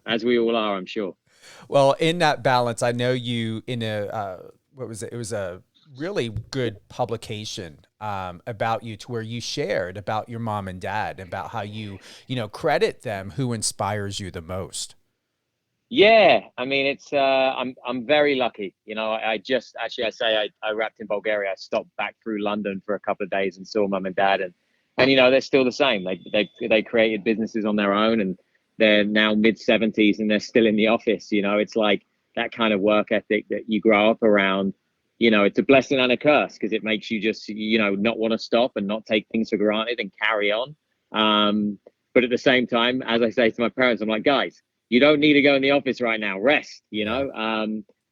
as we all are, I'm sure. Well, in that balance, I know you in a what was it? It was a really good publication about you to where you shared about your mom and dad, about how you credit them who inspires you the most. Yeah, I mean, I'm very lucky. I just actually I say I wrapped in Bulgaria. I stopped back through London for a couple of days and saw mum and dad, and they're still the same. They created businesses on their own, and they're now mid 70s and they're still in the office. It's like that kind of work ethic that you grow up around. It's a blessing and a curse because it makes you just not want to stop and not take things for granted and carry on. But at the same time, as I say to my parents, I'm like, guys, you don't need to go in the office right now. Rest, Yeah.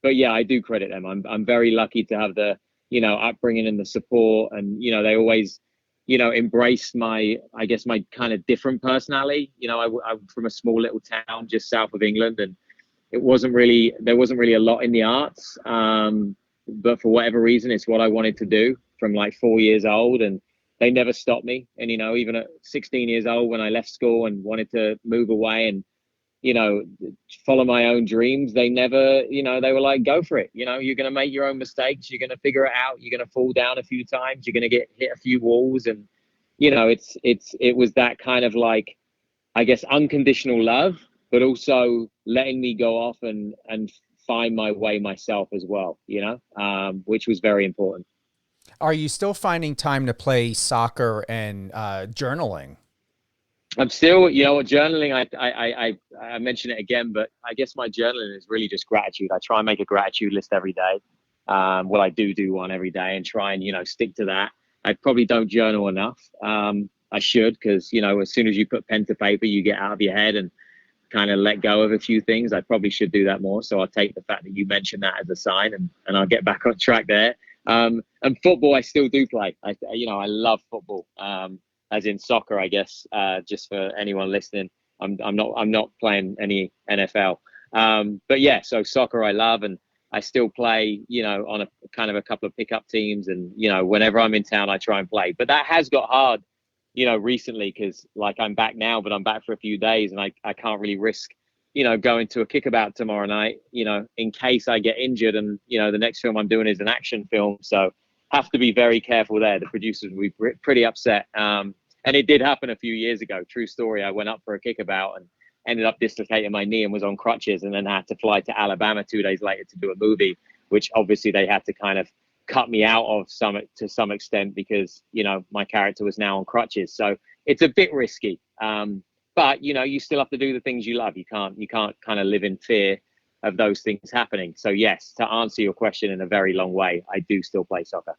But yeah, I do credit them. I'm very lucky to have the upbringing and the support, and they always embrace my, I guess, my kind of different personality. I'm from a small little town just south of England, and there wasn't really a lot in the arts. But for whatever reason, it's what I wanted to do from like 4 years old, and they never stopped me. And even at 16 years old, when I left school and wanted to move away and you know, follow my own dreams. They never, they were like, go for it. You're going to make your own mistakes. You're going to figure it out. You're going to fall down a few times. You're going to get hit a few walls. And, it was that kind of like, I guess, unconditional love, but also letting me go off and find my way myself as well, which was very important. Are you still finding time to play soccer and journaling? I'm still, what, journaling. I mention it again, but I guess my journaling is really just gratitude. I try and make a gratitude list every day. Well, I do one every day and try and stick to that. I probably don't journal enough. I should, because as soon as you put pen to paper, you get out of your head and kind of let go of a few things. I probably should do that more. So I'll take the fact that you mentioned that as a sign, and I'll get back on track there. And football, I still do play. I love football. As in soccer, I guess. Just for anyone listening, I'm not playing any NFL. But yeah, so soccer I love, and I still play. On a kind of a couple of pickup teams, and whenever I'm in town, I try and play. But that has got hard, recently, because like I'm back now, but I'm back for a few days, and I can't really risk going to a kickabout tomorrow night, in case I get injured. And the next film I'm doing is an action film, so have to be very careful there. The producers will be pretty upset. And it did happen a few years ago. True story. I went up for a kickabout and ended up dislocating my knee and was on crutches, and then had to fly to Alabama 2 days later to do a movie, which obviously they had to kind of cut me out of to some extent, because my character was now on crutches. So it's a bit risky. But you still have to do the things you love. You can't kind of live in fear of those things happening. So yes, to answer your question in a very long way, I do still play soccer.